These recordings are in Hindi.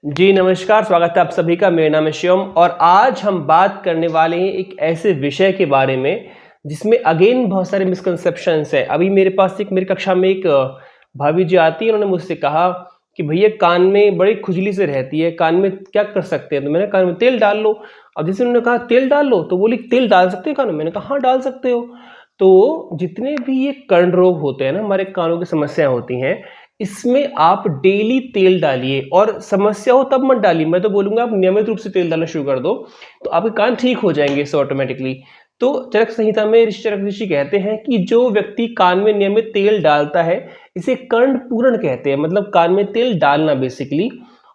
जी नमस्कार, स्वागत है आप सभी का। मेरा नाम है शिवम और आज हम बात करने वाले हैं एक ऐसे विषय के बारे में जिसमें अगेन बहुत सारे मिसकंसेप्शंस है। अभी मेरे पास मेरी कक्षा में एक भाभी जी आती है, उन्होंने मुझसे कहा कि भैया कान में बड़ी खुजली से रहती है, कान में क्या कर सकते हैं? तो मैंने कान में तेल डाल लो। अब जैसे उन्होंने कहा तेल डाल लो तो बोली तेल डाल सकते हो कान में? मैंने कहा हाँ डाल सकते हो। तो जितने भी ये कर्ण रोग होते हैं ना, हमारे कानों की समस्याएं होती हैं, इसमें आप डेली तेल डालिए और समस्या हो तब मत डालिए। मैं तो बोलूंगा आप नियमित रूप से तेल डालना शुरू कर दो तो आपके कान ठीक हो जाएंगे इससे ऑटोमेटिकली। तो चरक संहिता में चरक ऋषि कहते हैं कि जो व्यक्ति कान में नियमित तेल डालता है इसे कर्ण पूरण कहते हैं, मतलब कान में तेल डालना बेसिकली।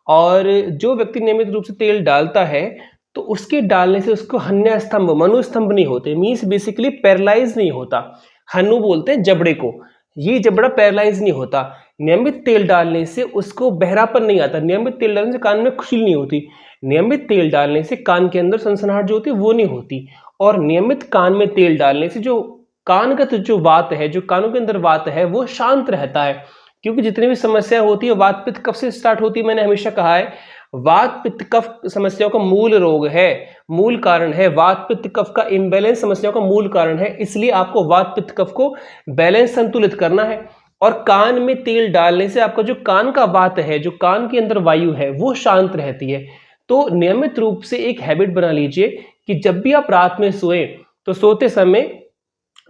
और जो व्यक्ति नियमित रूप से तेल डालता है तो उसके डालने से उसको हन्या स्तंभ मनुस्तंभ नहीं होते, मीन्स बेसिकली पैरालाइज नहीं होता। हनु बोलते हैं जबड़े को, ये जबड़ा पैरालाइज नहीं होता। नियमित तेल डालने से उसको बहरापन नहीं आता, नियमित तेल डालने से कान में खुजली नहीं होती, नियमित तेल डालने से कान के अंदर सनसनाहट जो होती है वो नहीं होती। और नियमित कान में तेल डालने से जो कानगत जो वात है, जो कानों के अंदर वात है वो शांत रहता है। क्योंकि जितनी भी समस्या होती है वात पित्त कफ से स्टार्ट होती है। मैंने हमेशा कहा है वात पित्त कफ समस्याओं का मूल रोग है, मूल कारण है। वात पित्त कफ का इम्बैलेंस समस्याओं का मूल कारण है, इसलिए आपको वात पित्त कफ को बैलेंस संतुलित करना है। और कान में तेल डालने से आपका जो कान का वात है, जो कान के अंदर वायु है वो शांत रहती है। तो नियमित रूप से एक हैबिट बना लीजिए कि जब भी आप रात में सोए तो सोते समय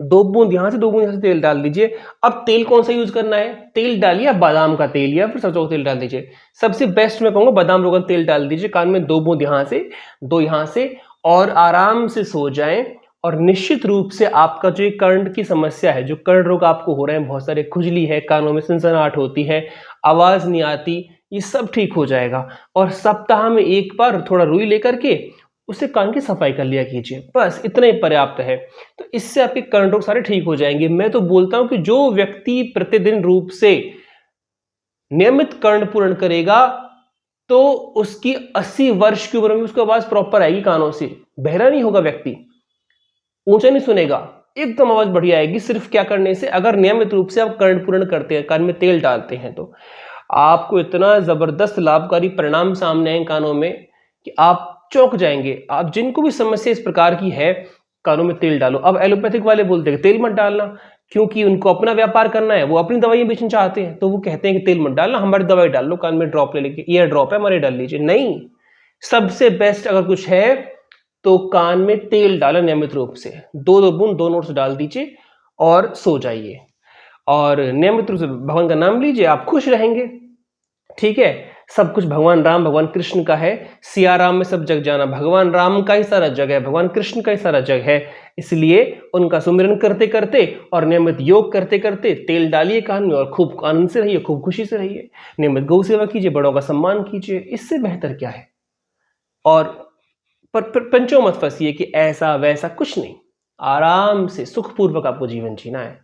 2 बूंद यहां से 2 बूंद यहां से तेल डाल दीजिए। अब तेल कौन सा यूज करना है? तेल डालिए बादाम का तेल या फिर सरसों का तेल डाल दीजिए। सबसे बेस्ट मैं कहूंगा बादाम रोगन तेल डाल दीजिए कान में, 2 बूंद यहां से 2 यहां से, और आराम से सो जाएं। और निश्चित रूप से आपका जो कर्ण की समस्या है, जो कर्ण रोग आपको हो रहे हैं, बहुत सारे खुजली है, कानों में सनसनाहट होती है, आवाज नहीं आती, ये सब ठीक हो जाएगा। और सप्ताह में एक बार थोड़ा रुई लेकर के उससे कान की सफाई कर लिया कीजिए, बस इतना ही पर्याप्त है। तो इससे आपके कर्ण रोग सारे ठीक हो जाएंगे। मैं तो बोलता हूं कि जो व्यक्ति प्रतिदिन रूप से नियमित कर्ण पूर्ण करेगा तो उसकी 80 वर्ष की उम्र में उसकी आवाज प्रॉपर आएगी, कानों से बहरा नहीं होगा व्यक्ति, ऊंचा नहीं सुनेगा, एकदम आवाज बढ़िया आएगी। सिर्फ क्या करने से, अगर नियमित रूप से आप कर्ण पूर्ण करते हैं, कान में तेल डालते हैं, तो आपको इतना जबरदस्त लाभकारी परिणाम सामने आए कानों में कि आप चौंक जाएंगे। आप जिनको भी समस्या इस प्रकार की है, कानों में तेल डालो। अब एलोपैथिक वाले बोलते हैं तेल मत डालना, क्योंकि उनको अपना व्यापार करना है, वो अपनी दवाइयां बेचना चाहते हैं, तो वो कहते हैं कि तेल मत डालना, हमारी दवाई डाल लो, कान में ड्रॉप ले लेके, ईयर ड्रॉप है हमारे डाल लीजिए। नहीं, सबसे बेस्ट अगर कुछ है तो कान में तेल डालें नियमित रूप से, 2-2 बूंद 2 नोट्स डाल दीजिए और सो जाइए। और नियमित रूप से भगवान का नाम लीजिए, आप खुश रहेंगे। ठीक है, सब कुछ भगवान राम भगवान कृष्ण का है। सिया राम में सब जग जाना, भगवान राम का ही सारा जग है, भगवान कृष्ण का ही सारा जग है। इसलिए उनका सुमिरन करते करते और नियमित योग करते करते तेल डालिए कान में और खूब आनंद से रहिए, खूब खुशी से रहिए। नियमित गौ सेवा कीजिए, बड़ों का सम्मान कीजिए, इससे बेहतर क्या है? और पर पंचों मत फंसिए कि ऐसा वैसा कुछ नहीं, आराम से सुखपूर्वक आपको जीवन जीना है।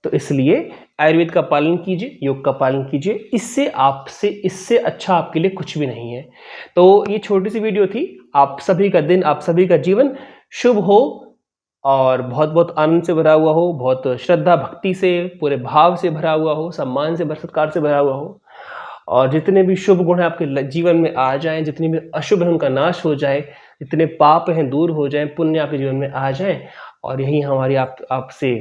तो इसलिए आयुर्वेद का पालन कीजिए, योग का पालन कीजिए, इससे अच्छा आपके लिए कुछ भी नहीं है। तो ये छोटी सी वीडियो थी। आप सभी का दिन, आप सभी का जीवन शुभ हो और बहुत बहुत आनंद से भरा हुआ हो, बहुत श्रद्धा भक्ति से पूरे भाव से भरा हुआ हो, सम्मान से सत्कार से भरा हुआ हो। और जितने भी शुभ गुण हैं आपके जीवन में आ जाएं, जितने भी अशुभ हैं उनका नाश हो जाए, जितने पाप हैं दूर हो जाएं, पुण्य आपके जीवन में आ जाएं। और यही हमारी आपसे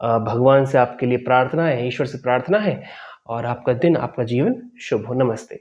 भगवान से आपके लिए प्रार्थना है, ईश्वर से प्रार्थना है। और आपका दिन, आपका जीवन शुभ हो। नमस्ते।